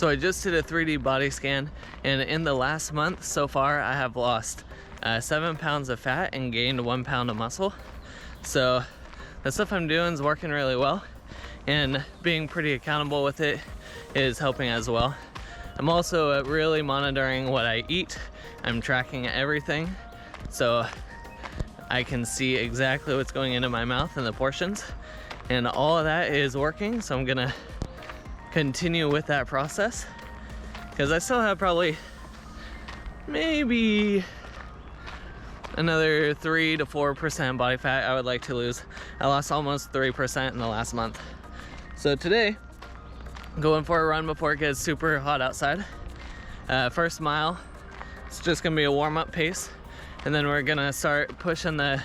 So I just did a 3D body scan, and in the last month so far, I have lost 7 pounds of fat and gained 1 pound of muscle. So the stuff I'm doing is working really well, and being pretty accountable with it is helping as well. I'm also really monitoring what I eat. I'm tracking everything, so I can see exactly what's going into my mouth and the portions, and all of that is working. So I'm gonna continue with that process, because I still have probably maybe another 3 to 4% body fat I would like to lose. I lost almost 3% in the last month. So today, going for a run before it gets super hot outside. First mile, it's just gonna be a warm-up pace, and then we're gonna start pushing the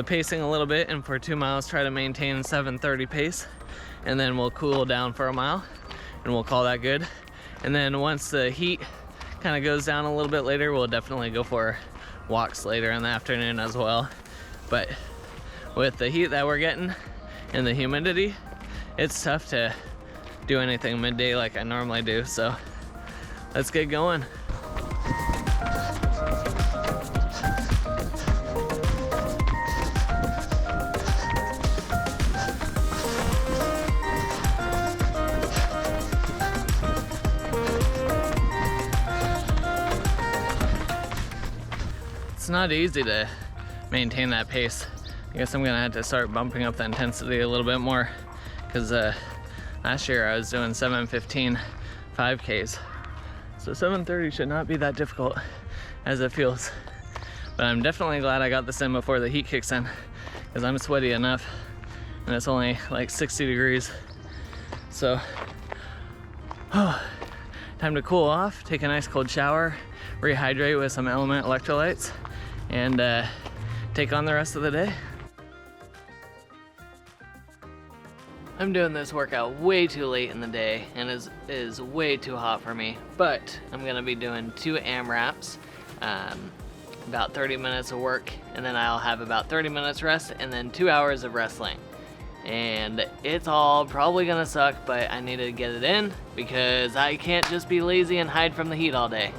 pacing a little bit, and for 2 miles try to maintain 7:30 pace, and then we'll cool down for a mile and we'll call that good. And then once the heat kind of goes down a little bit later, we'll definitely go for walks later in the afternoon as well. But with the heat that we're getting and the humidity, it's tough to do anything midday like I normally do. So let's get going. It's not easy to maintain that pace. I guess I'm gonna have to start bumping up the intensity a little bit more, because last year I was doing 7:15 5Ks. So 7:30 should not be that difficult as it feels. But I'm definitely glad I got this in before the heat kicks in, because I'm sweaty enough and it's only like 60 degrees. So, time to cool off, take a nice cold shower, rehydrate with some Element electrolytes, and take on the rest of the day. I'm doing this workout way too late in the day, and it is way too hot for me, but I'm gonna be doing 2 AMRAPs, about 30 minutes of work, and then I'll have about 30 minutes rest, and then 2 hours of wrestling. And it's all probably gonna suck, but I need to get it in, because I can't just be lazy and hide from the heat all day.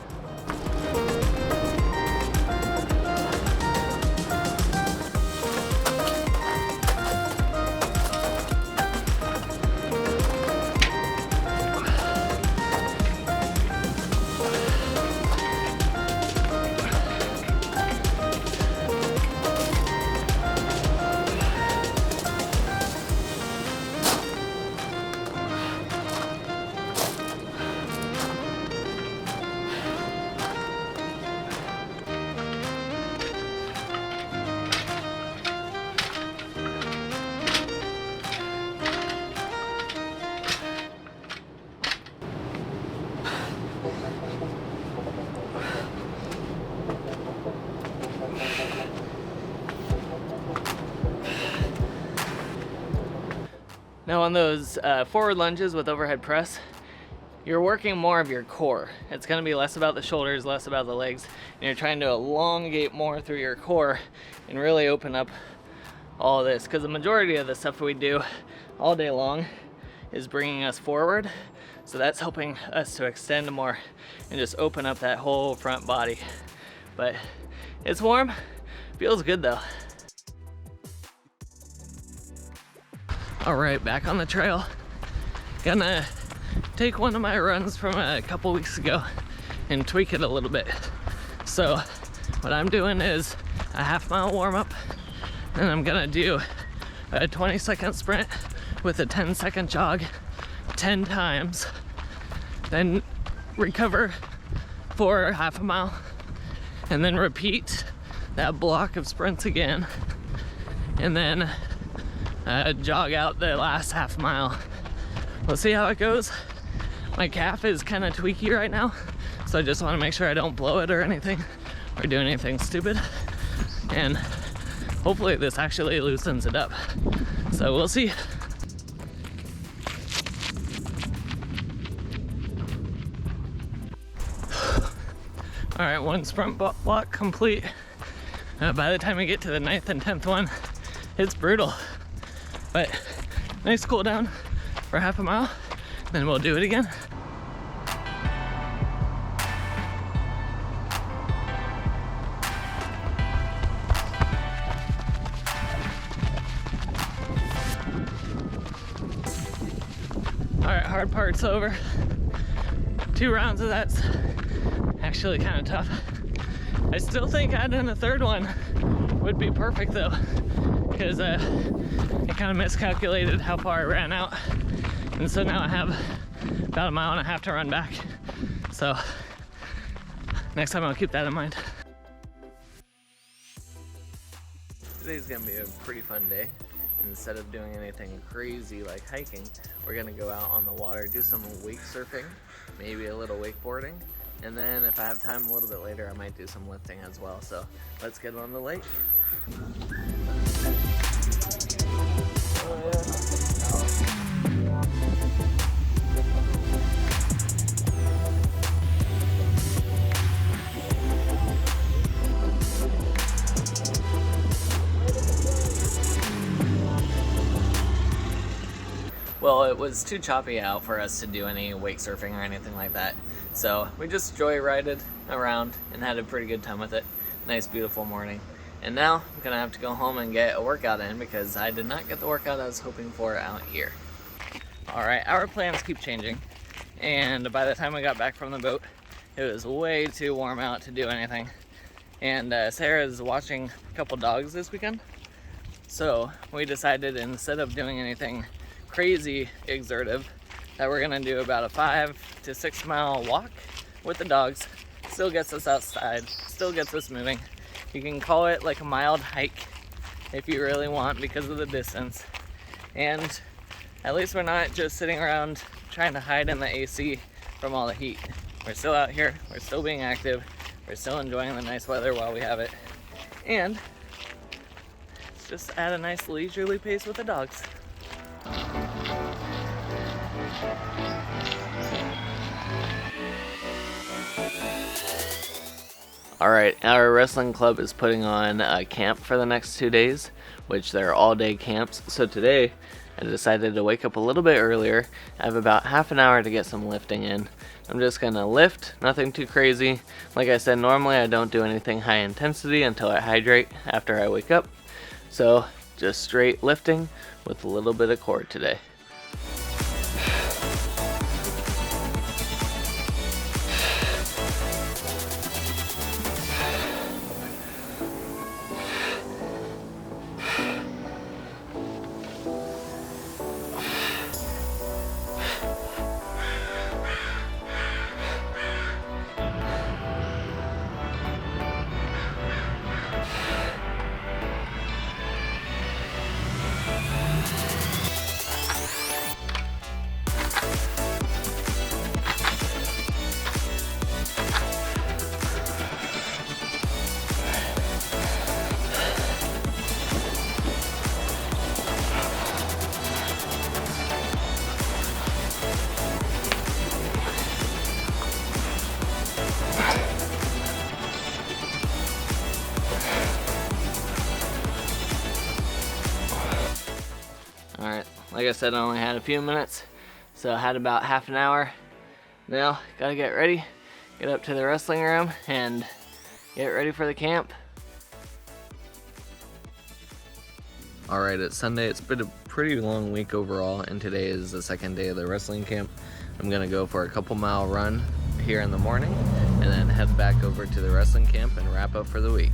Now on those forward lunges with overhead press, you're working more of your core. It's gonna be less about the shoulders, less about the legs, and you're trying to elongate more through your core and really open up all of this, because the majority of the stuff we do all day long is bringing us forward. So that's helping us to extend more and just open up that whole front body. But it's warm, feels good though. All right, back on the trail. Gonna take one of my runs from a couple weeks ago and tweak it a little bit. So what I'm doing is a half-mile warm-up, and I'm gonna do a 20-second sprint with a 10-second jog 10 times, then recover for half a mile, and then repeat that block of sprints again, and then jog out the last half mile. We'll see how it goes. My calf is kind of tweaky right now, so I just want to make sure I don't blow it or anything, or do anything stupid, and hopefully this actually loosens it up. So we'll see. All right, one sprint block complete. By the time we get to the 9th and 10th one, it's brutal. But nice cool down for half a mile, then we'll do it again. Alright, hard part's over. 2 rounds of that's actually kind of tough. I still think adding a third one would be perfect though, because I kind of miscalculated how far I ran out, and so now I have about 1.5 miles to run back. So next time I'll keep that in mind. Today's gonna be a pretty fun day. Instead of doing anything crazy like hiking, we're gonna go out on the water, do some wake surfing, maybe a little wakeboarding, and then if I have time a little bit later, I might do some lifting as well. So let's get on the lake. Well, it was too choppy out for us to do any wake surfing or anything like that. So we just joyrided around and had a pretty good time with it. Nice, beautiful morning. And now I'm gonna have to go home and get a workout in because I did not get the workout I was hoping for out here. All right, our plans keep changing. And by the time we got back from the boat, it was way too warm out to do anything. And Sarah's watching a couple dogs this weekend. So we decided instead of doing anything crazy exertive, that we're gonna do about a 5 to 6 mile walk with the dogs. Still gets us outside, still gets us moving. You can call it like a mild hike if you really want because of the distance. And at least we're not just sitting around trying to hide in the AC from all the heat. We're still out here, we're still being active, we're still enjoying the nice weather while we have it. And it's just at a nice leisurely pace with the dogs. Alright, our wrestling club is putting on a camp for the next 2 days, which they're all-day camps. So today, I decided to wake up a little bit earlier. I have about half an hour to get some lifting in. I'm just gonna lift, nothing too crazy. Like I said, normally I don't do anything high intensity until I hydrate after I wake up. So, just straight lifting with a little bit of core today. Alright, like I said, I only had a few minutes, so I had about half an hour. Now, gotta get ready, get up to the wrestling room, and get ready for the camp. Alright, it's Sunday. It's been a pretty long week overall, and today is the second day of the wrestling camp. I'm gonna go for a couple mile run here in the morning, and then head back over to the wrestling camp and wrap up for the week.